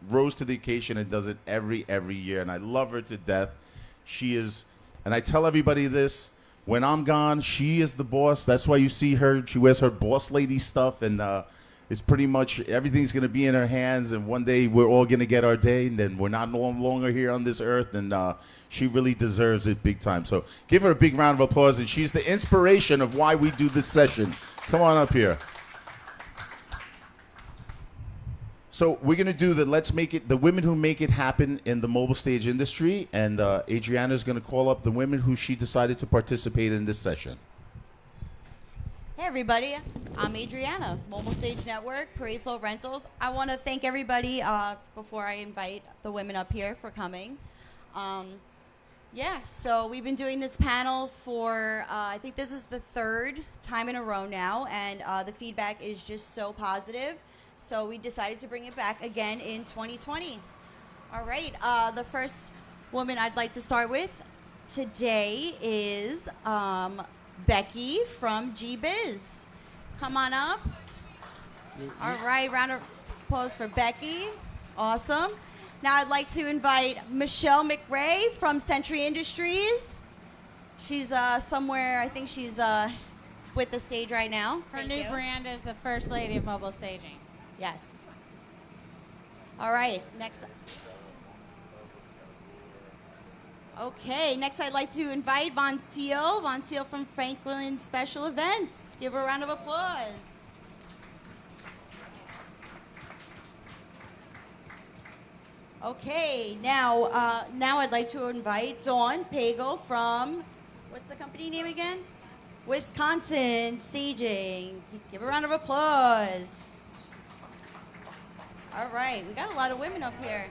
rose to the occasion and does it every year, and I love her to death. She is, and I tell everybody this: when I'm gone, she is the boss. That's why you see her. She wears her boss lady stuff, and it's pretty much everything's gonna be in her hands. And one day we're all gonna get our day, and then we're not no longer here on this earth. And she really deserves it big time. So give her a big round of applause. And she's the inspiration of why we do this session. Come on up here. So we're gonna do the Let's Make It, the women who make it happen in the mobile stage industry, and Adriana is gonna call up the women who she decided to participate in this session. Hey everybody, I'm Adriana, Mobile Stage Network, Parade Flow Rentals. I want to thank everybody before I invite the women up here for coming. So we've been doing this panel for, I think this is the third time in a row now, and the feedback is just so positive. So we decided to bring it back again in 2020. All right, the first woman I'd like to start with today is Becky from G-Biz. Come on up. All right, round of applause for Becky. Awesome. Now I'd like to invite Michelle McRae from Century Industries. She's somewhere, I think she's with the stage right now. Her new brand is the First Lady of Mobile Staging. Yes. All right, next. Okay, next I'd like to invite Von Seal from Franklin Special Events. Give her a round of applause. Okay, now I'd like to invite Dawn Pagel from, what's the company name again? Wisconsin Staging. Give her a round of applause. All right, we got a lot of women up here.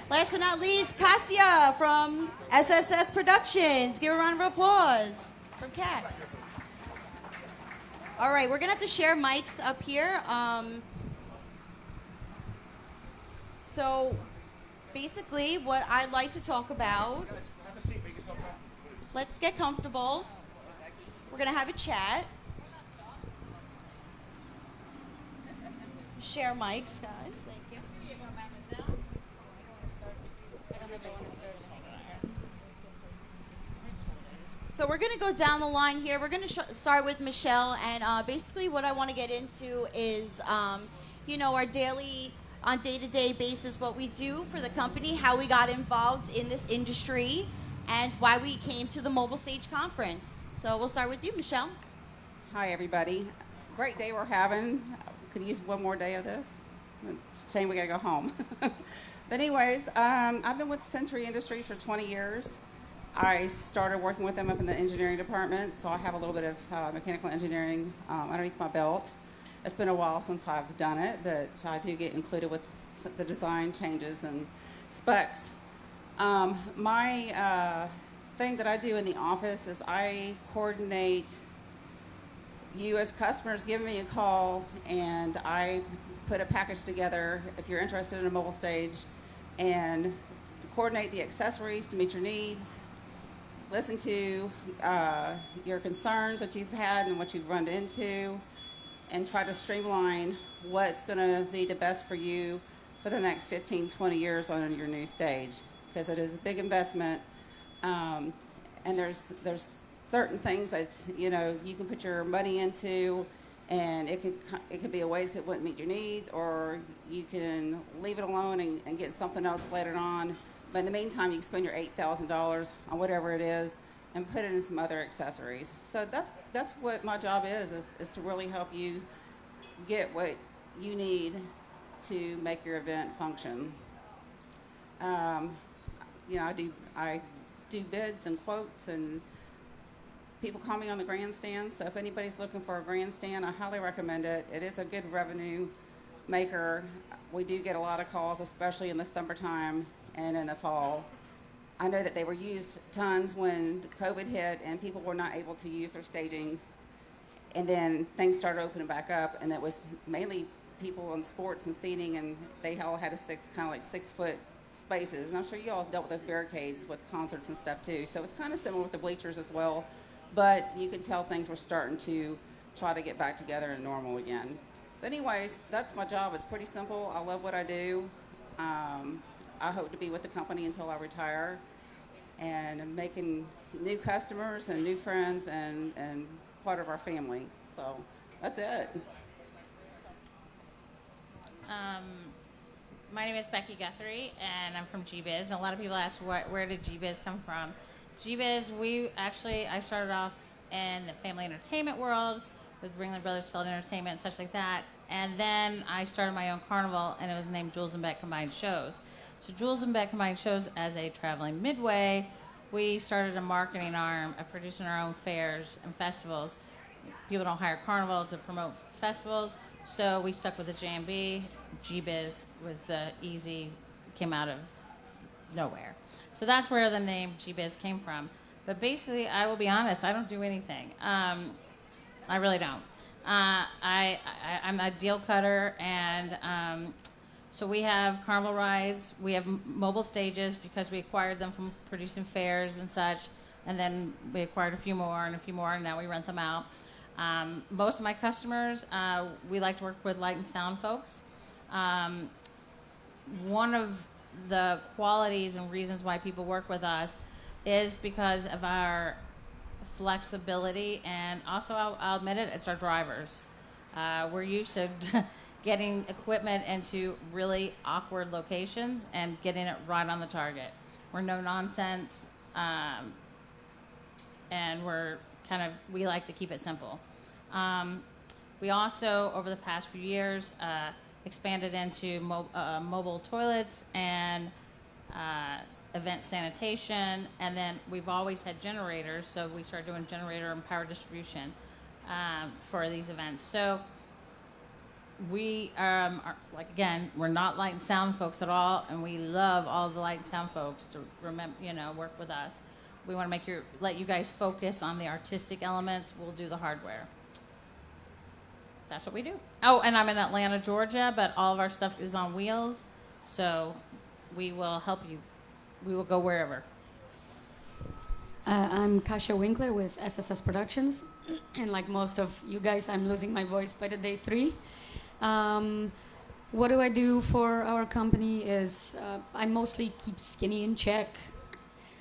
Last but not least, Kasia from SSS Productions. Give her a round of applause from Kat. All right, we're gonna have to share mics up here. So basically what I'd like to talk about, let's get comfortable. We're gonna have a chat. Share mics, guys. Thank you. So we're going to go down the line here. We're going to start with Michelle, and basically what I want to get into is, our daily, on day-to-day basis, what we do for the company, how we got involved in this industry, and why we came to the Mobile Stage Conference. So we'll start with you, Michelle. Hi, everybody. Great day we're having. Could use one more day of this. It's a shame we gotta go home. But anyways, I've been with Century Industries for 20 years. I started working with them up in the engineering department, so I have a little bit of mechanical engineering underneath my belt. It's been a while since I've done it, but I do get included with the design changes and specs. My thing that I do in the office is I coordinate you as customers giving me a call, and I put a package together if you're interested in a mobile stage, and to coordinate the accessories to meet your needs, listen to your concerns that you've had and what you've run into, and try to streamline what's going to be the best for you for the next 15, 20 years on your new stage, because it is a big investment, and there's certain things that you can put your money into, and it could be a ways that wouldn't meet your needs, or you can leave it alone and get something else later on. But in the meantime, you can spend your $8,000 on whatever it is and put it in some other accessories. So that's what my job is to really help you get what you need to make your event function. I do bids and quotes, and people call me on the grandstand, so if anybody's looking for a grandstand, I highly recommend it. It is a good revenue maker. We do get a lot of calls, especially in the summertime and in the fall. I know that they were used tons when COVID hit and people were not able to use their staging, and then things started opening back up, and it was mainly people on sports and seating, and they all had kind of like 6-foot spaces, and I'm sure you all dealt with those barricades with concerts and stuff too, so it's kind of similar with the bleachers as well. But you could tell things were starting to try to get back together and normal again. But anyways, that's my job. It's pretty simple. I love what I do. I hope to be with the company until I retire, and I'm making new customers and new friends and part of our family. So that's it. My name is Becky Guthrie, and I'm from GBiz. And a lot of people ask, where did GBiz come from? GBiz, I started off in the family entertainment world with Ringling Brothers Field Entertainment and such like that. And then I started my own carnival, and it was named Jules and Beck Combined Shows. So Jules and Beck Combined Shows, as a traveling midway, we started a marketing arm of producing our own fairs and festivals. People don't hire carnival to promote festivals, so we stuck with the JMB. GBiz was the easy, came out of nowhere. So that's where the name GBiz came from. But basically, I will be honest, I don't do anything. I really don't. I'm a deal cutter, and so we have carnival rides, we have mobile stages because we acquired them from producing fairs and such, and then we acquired a few more, and now we rent them out. Most of my customers, we like to work with light and sound folks. One of the qualities and reasons why people work with us is because of our flexibility, and also I'll admit it, it's our drivers. We're used to getting equipment into really awkward locations and getting it right on the target. We're no nonsense, and we like to keep it simple. We also, over the past few years, expanded into mobile toilets and event sanitation, and then we've always had generators, so we started doing generator and power distribution for these events. So we are, like, again, we're not light and sound folks at all, and we love all the light and sound folks to work with us. We want to let you guys focus on the artistic elements. We'll do the hardware. That's what we do. Oh, and I'm in Atlanta, Georgia, but all of our stuff is on wheels, so we will help you. We will go wherever. I'm Kasia Winkler with SSS Productions, and like most of you guys, I'm losing my voice by the day 3. What do I do for our company is I mostly keep skinny in check.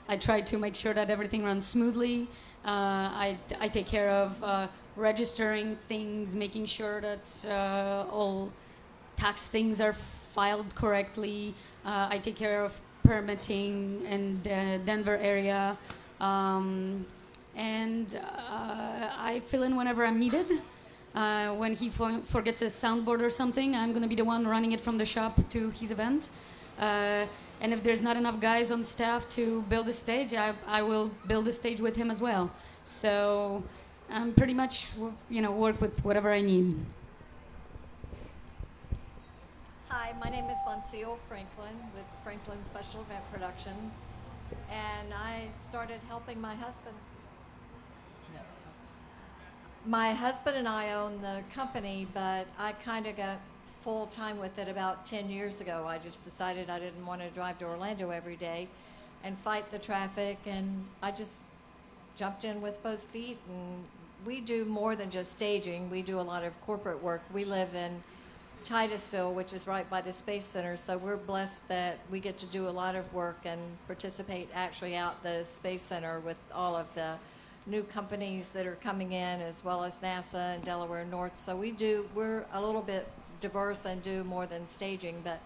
I try to make sure that everything runs smoothly. I take care of registering things, making sure that all tax things are filed correctly. I take care of permitting in the Denver area. And I fill in whenever I'm needed. When he forgets a soundboard or something, I'm going to be the one running it from the shop to his event. And if there's not enough guys on staff to build a stage, I will build a stage with him as well. So I'm pretty much, work with whatever I need. Hi, my name is Monsieur Franklin with Franklin Special Event Productions, and I started helping my husband. My husband and I own the company, but I kind of got full time with it about 10 years ago. I just decided I didn't want to drive to Orlando every day and fight the traffic, and I just jumped in with both feet. And we do more than just staging. We do a lot of corporate work. We live in Titusville, which is right by the Space Center, so we're blessed that we get to do a lot of work and participate actually out the Space Center with all of the new companies that are coming in, as well as NASA and Delaware North. So we're a little bit diverse and do more than staging, but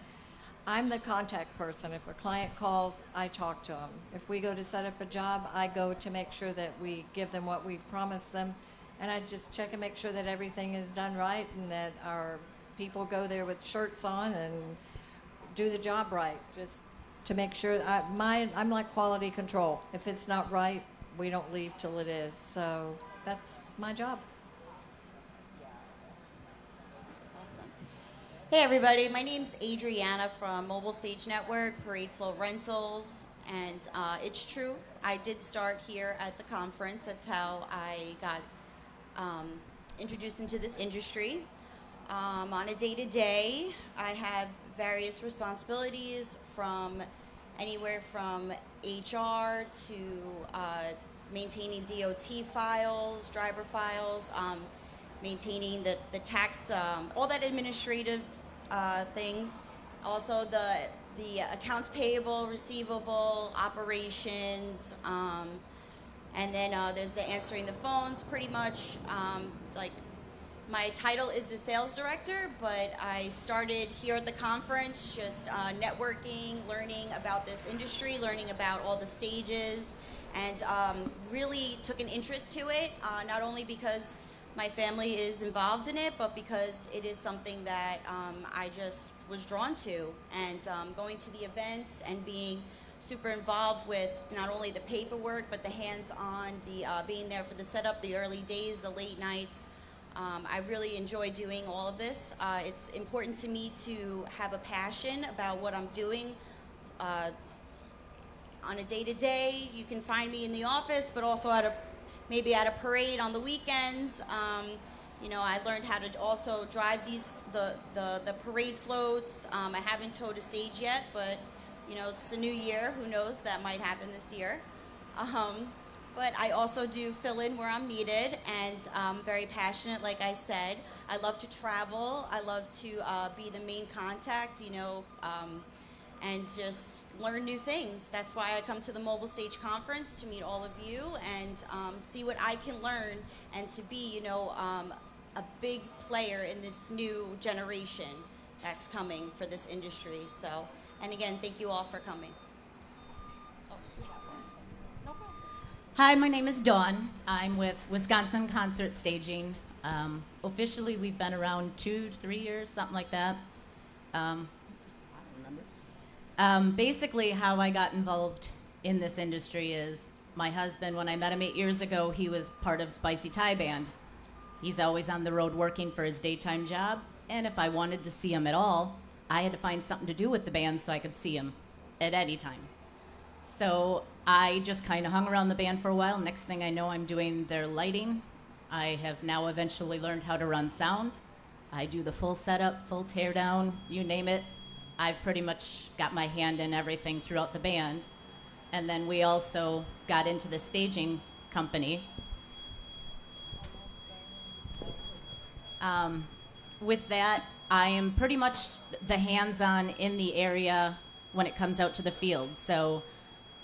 I'm the contact person. If a client calls, I talk to them. If we go to set up a job, I go to make sure that we give them what we've promised them, and I just check and make sure that everything is done right and that our people go there with shirts on and do the job right, just to make sure. I'm like quality control. If it's not right, we don't leave till it is. So that's my job. Awesome. Hey everybody, my name's Adriana from Mobile Stage Network, Parade Flow Rentals, and it's true, I did start here at the conference. That's how I got introduced into this industry. On a day-to-day, I have various responsibilities, from anywhere from HR to maintaining DOT files, driver files, maintaining the tax, all that administrative things. Also the the accounts payable, receivable, operations, and then there's the answering the phones pretty much. Like my title is the sales director, but I started here at the conference just networking, learning about this industry, learning about all the stages, and really took an interest to it, not only because my family is involved in it, but because it is something that I just was drawn to. And going to the events and being super involved with not only the paperwork, but the hands-on, the being there for the setup, the early days, the late nights. I really enjoy doing all of this. It's important to me to have a passion about what I'm doing. On a day-to-day, you can find me in the office, but also maybe at a parade on the weekends. You know, I learned how to also drive the parade floats. I haven't towed a stage yet, but you know, it's a new year. Who knows? That might happen this year. But I also do fill in where I'm needed, and I'm very passionate, like I said. I love to travel. I love to be the main contact, you know, and just learn new things. That's why I come to the Mobile Stage Conference, to meet all of you and see what I can learn and to be, you know, a big player in this new generation that's coming for this industry. So, and again, thank you all for coming. Hi, my name is Dawn. I'm with Wisconsin Concert Staging. Officially, we've been around 2 to 3 years, something like that. I don't remember. Basically, how I got involved in this industry is my husband, when I met him 8 years ago, he was part of Spicy Thai Band. He's always on the road working for his daytime job, and if I wanted to see him at all, I had to find something to do with the band so I could see him at any time. So I just kind of hung around the band for a while. Next thing I know, I'm doing their lighting. I have now eventually learned how to run sound. I do the full setup, full teardown, you name it. I've pretty much got my hand in everything throughout the band. And then we also got into the staging company. With that, I am pretty much the hands-on in the area when it comes out to the field. So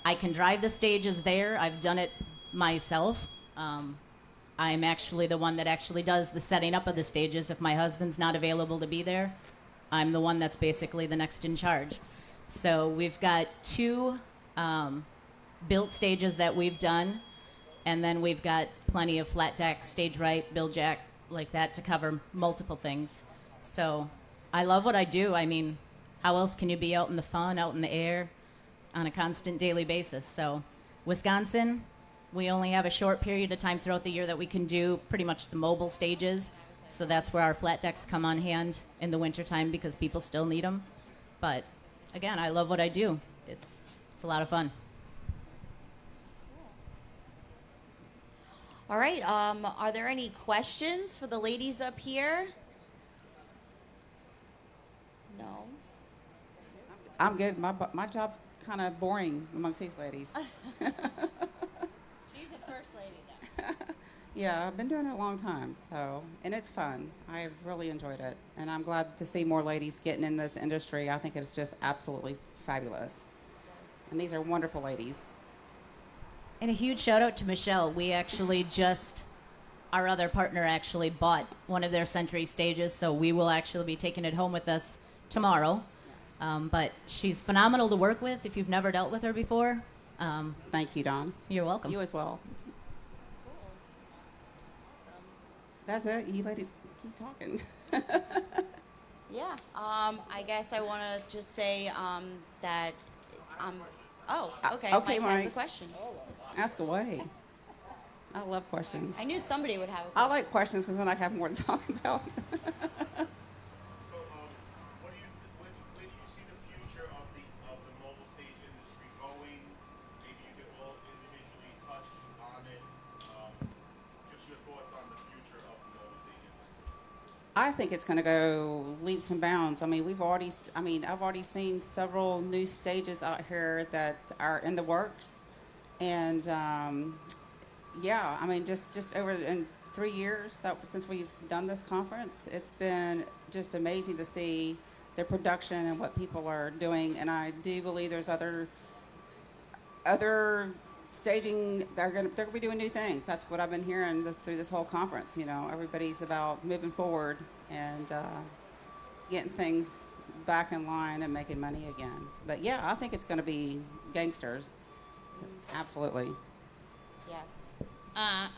I can drive the stages there. I've done it myself. I'm actually the one that actually does the setting up of the stages. If my husband's not available to be there, I'm the one that's basically the next in charge. So we've got 2 built stages that we've done, and then we've got plenty of flat deck, stage right, bill jack, like that to cover multiple things. So I love what I do. I mean, how else can you be out in the fun, out in the air, on a constant daily basis? So Wisconsin, we only have a short period of time throughout the year that we can do pretty much the mobile stages. So that's where our flat decks come on hand in the wintertime because people still need them. But again, I love what I do. It's a lot of fun. All right, are there any questions for the ladies up here? No? I'm good. My job's kind of boring amongst these ladies. She's the first lady now. Yeah, I've been doing it a long time, so, and it's fun. I've really enjoyed it, and I'm glad to see more ladies getting in this industry. I think it's just absolutely fabulous. And these are wonderful ladies. And a huge shout out to Michelle. We actually our other partner actually bought one of their Century stages, so we will actually be taking it home with us tomorrow. But she's phenomenal to work with if you've never dealt with her before. Thank you, Dawn. You're welcome. You as well. That's it. You ladies keep talking. Yeah, I guess I want to just say that, oh, okay, Okay, Mike has a Mike. question. Ask away. I love questions. I knew somebody would have a I question. like questions because then I have more to talk about. So, where do you see the future of the mobile stage industry going? Maybe you could all individually touch on it. Just your thoughts on the future of the mobile stage industry. I think it's going to go leaps and bounds. I mean, I've already seen several new stages out here that are in the works, and yeah, I mean, just over in 3 years since we've done this conference, it's been just amazing to see their production and what people are doing. And I do believe there's other staging. They're gonna be doing new things. That's what I've been hearing through this whole conference. You know, everybody's about moving forward and getting things back in line and making money again. But yeah, I think it's going to be gangsters. So, absolutely. Yes. I'm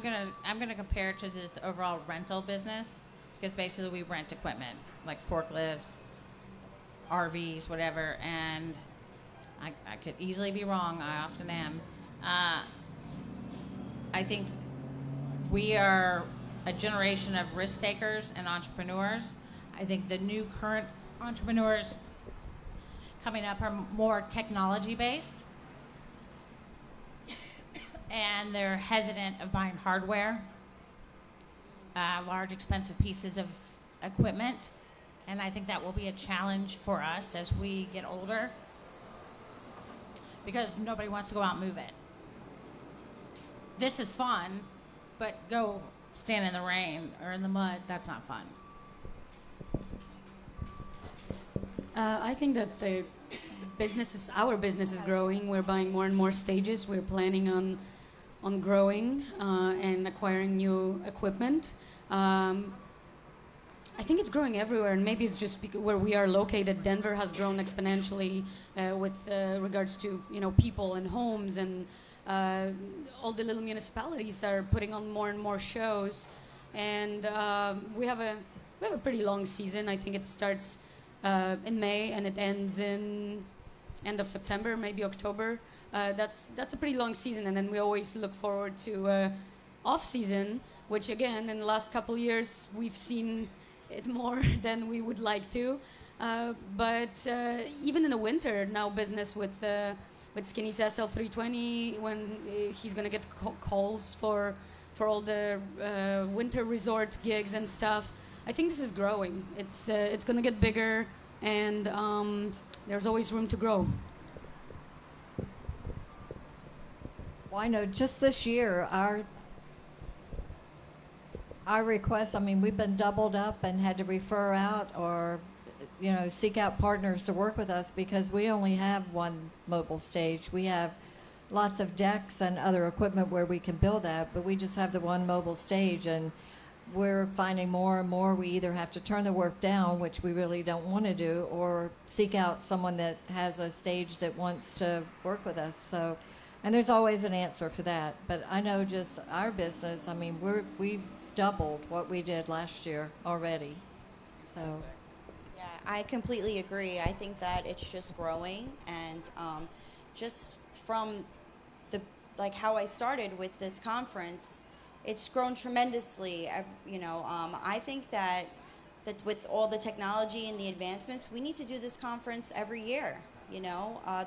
gonna compare it to the overall rental business, because basically we rent equipment like forklifts, RVs, whatever, and I could easily be wrong. I often am. I think we are a generation of risk takers and entrepreneurs. I think the new current entrepreneurs coming up are more technology based, and they're hesitant of buying hardware, large expensive pieces of equipment, and I think that will be a challenge for us as we get older, because nobody wants to go out and move it. This is fun, but go stand in the rain or in the mud, that's not fun. I think that our business is growing. We're buying more and more stages. We're planning on growing and acquiring new equipment. I think it's growing everywhere, and maybe it's just where we are located. Denver has grown exponentially with regards to people and homes, and all the little municipalities are putting on more and more shows, and we have a pretty long season. I think it starts in May and it ends in end of September, maybe October. That's a pretty long season, and then we always look forward to off season, which again in the last couple years we've seen it more than we would like to. But even in the winter now, business with Skinny's SL320, when he's gonna get calls for all the winter resort gigs and stuff. I think this is growing. It's gonna get bigger, and there's always room to grow. Well, I know just this year, our requests, I mean, we've been doubled up and had to refer out or, seek out partners to work with us, because we only have one mobile stage. We have lots of decks and other equipment where we can build that, but we just have the one mobile stage, and we're finding more and more we either have to turn the work down, which we really don't want to do, or seek out someone that has a stage that wants to work with us. So, and there's always an answer for that. But I know just our business, I mean, we've doubled what we did last year already. So. Yeah, I completely agree. I think that it's just growing, and just from how I started with this conference, it's grown tremendously. I think that with all the technology and the advancements, we need to do this conference every year.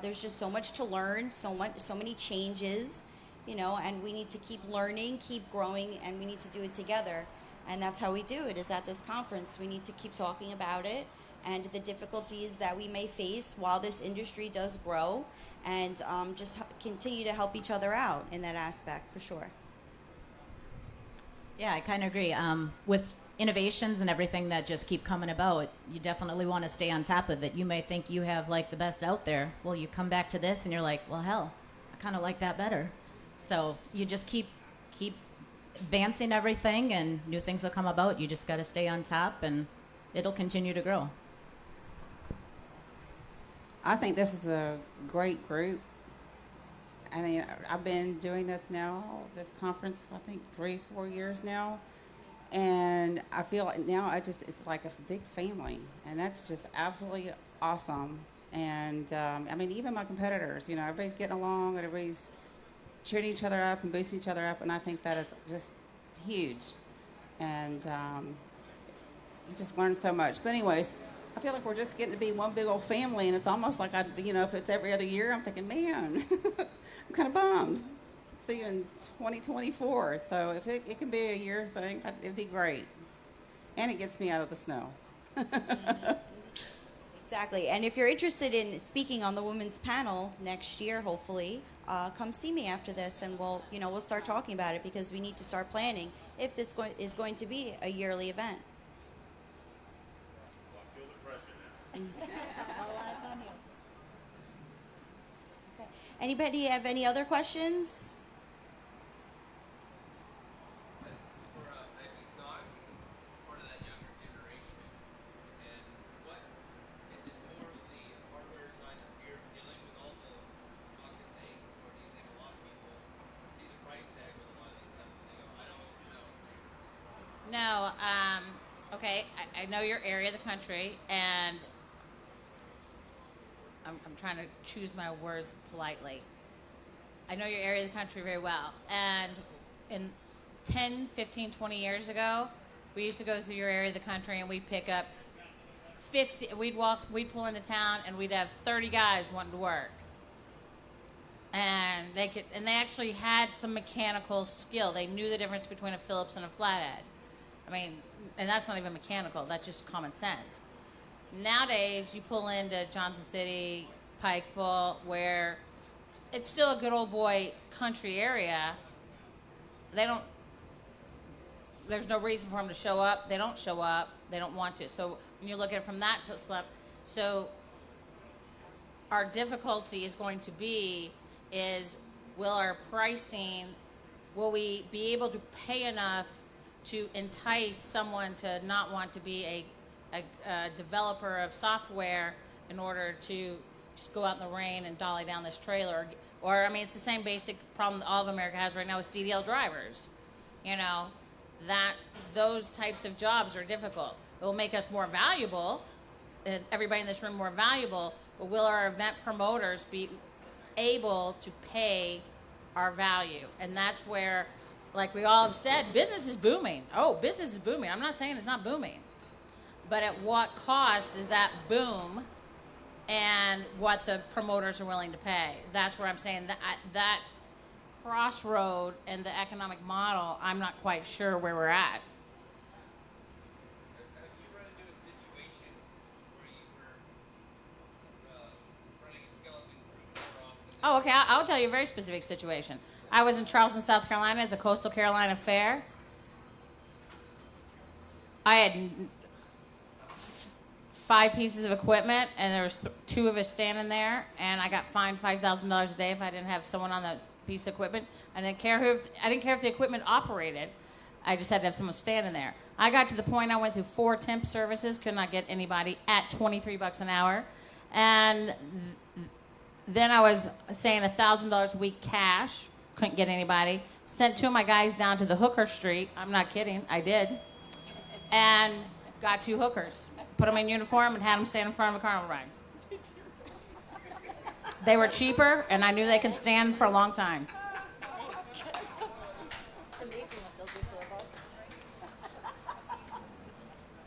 There's just so much to learn, so many changes, and we need to keep learning, keep growing, and we need to do it together. And that's how we do it, is at this conference. We need to keep talking about it and the difficulties that we may face while this industry does grow, and just continue to help each other out in that aspect, for sure. Yeah, I kind of agree. With innovations and everything that just keep coming about, you definitely want to stay on top of it. You may think you have the best out there. Well, you come back to this and you're like, well, hell, I kind of like that better. So you just keep advancing everything, and new things will come about. You just got to stay on top, and it'll continue to grow. I think this is a great group. I mean, I've been doing this conference, I think 3-4 years now. And I feel like now it's like a big family. And that's just absolutely awesome. And I mean, even my competitors, everybody's getting along and everybody's cheering each other up and boosting each other up. And I think that is just huge. And you just learn so much. But anyways, I feel like we're just getting to be one big old family, and it's almost like if it's every other year, I'm thinking, man, I'm kind of bummed. See you in 2024. So if it can be a year thing, it'd be great, and it gets me out of the snow. Exactly. And if you're interested in speaking on the women's panel next year, hopefully, come see me after this, and we'll start talking about it, because we need to start planning if this is going to be a yearly event. Anybody have any other questions? For maybe, so I'm part of that younger generation, and what is it more of the hardware side of fear of dealing with all the bucket things, or do you think a lot of people see the price tag with a lot of these stuff and they go, I don't know? No, okay, I know your area of the country, and I'm trying to choose my words politely. I know your area of the country very well, and in 10, 15, 20 years ago, we used to go through your area of the country and we'd pick up 50, we'd pull into town and we'd have 30 guys wanting to work. And they actually had some mechanical skill. They knew the difference between a Phillips and a flathead. I mean, and that's not even mechanical, that's just common sense. Nowadays, you pull into Johnson City, Pikeville, where it's still a good old boy country area. There's no reason for them to show up. They don't show up. They don't want to. So when you look at it from that so our difficulty is going to be will we be able to pay enough to entice someone to not want to be a developer of software in order to just go out in the rain and dolly down this trailer? Or, I mean, it's the same basic problem that all of America has right now with CDL drivers. You know, those types of jobs are difficult. It will make us more valuable, everybody in this room more valuable, but will our event promoters be able to pay our value? And that's where, like we all have said, business is booming. Oh, business is booming. I'm not saying it's not booming. But at what cost is that boom and what the promoters are willing to pay? That's where I'm saying that crossroad and the economic model, I'm not quite sure where we're at. Have you run into a situation where you were running a skeleton crew more often? Oh, okay. I'll tell you a very specific situation. I was in Charleston, South Carolina at the Coastal Carolina Fair. I had 5 pieces of equipment, and there was 2 of us standing there, and I got fined $5,000 a day if I didn't have someone on that piece of equipment. I didn't care if the equipment operated. I just had to have someone standing there. I got to the point I went through 4 temp services, could not get anybody at $23 an hour, and then I was saying $1,000 a week cash, couldn't get anybody. Sent 2 of my guys down to the Hooker Street. I'm not kidding, I did, and got 2 hookers. Put them in uniform and had them stand in front of a carnival ride. They were cheaper, and I knew they could stand for a long time.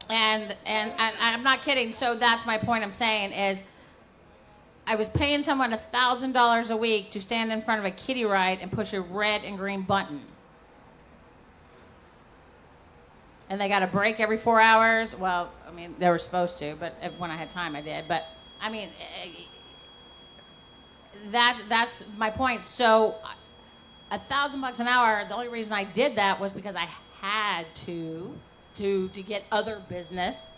And I'm not kidding. So that's my point I'm saying is I was paying someone $1,000 a week to stand in front of a kiddie ride and push a red and green button. And they got a break every 4 hours. Well, I mean, they were supposed to, but when I had time, I did. But, I mean, that's my point. So $1,000 an hour, the only reason I did that was because I had to get other business.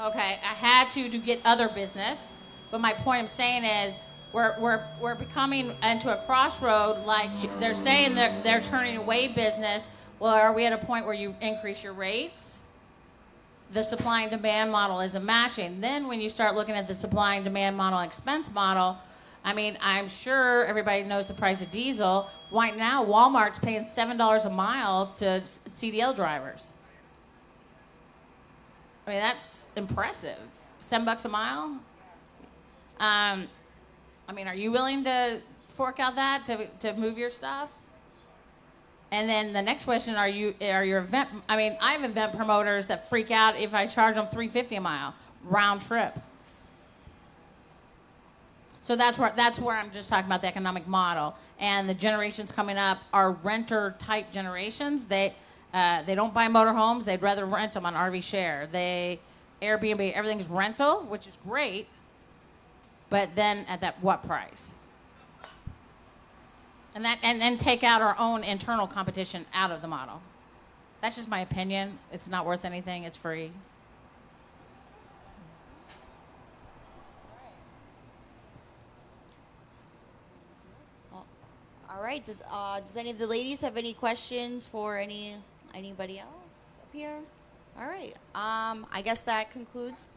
Okay, I had to get other business. But my point I'm saying is we're becoming into a crossroad. Like they're saying they're turning away business. Well, are we at a point where you increase your rates? The supply and demand model isn't matching. Then when you start looking at the supply and demand model, expense model, I mean, I'm sure everybody knows the price of diesel. Right now, Walmart's paying $7 a mile to CDL drivers. I mean, that's impressive. $7 a mile? I mean, are you willing to fork out that to move your stuff? And then the next question, are your event, I mean, I have event promoters that freak out if I charge them $3.50 a mile, round trip. So that's where I'm just talking about the economic model. And the generations coming up are renter type generations. They don't buy motorhomes, they'd rather rent them on RV share. Airbnb, everything's rental, which is great, but then at what price? And then take out our own internal competition out of the model. That's just my opinion. It's not worth anything. It's free. right. Does any of the ladies have any questions for anybody else up here? All right. I guess that concludes.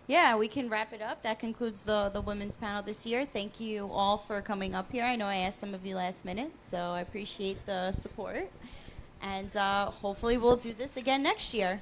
Yeah, we can wrap it up. That concludes the women's panel this year. Thank you all for coming up here. I know I asked some of you last minute, so I appreciate the support. And hopefully we'll do this again next year.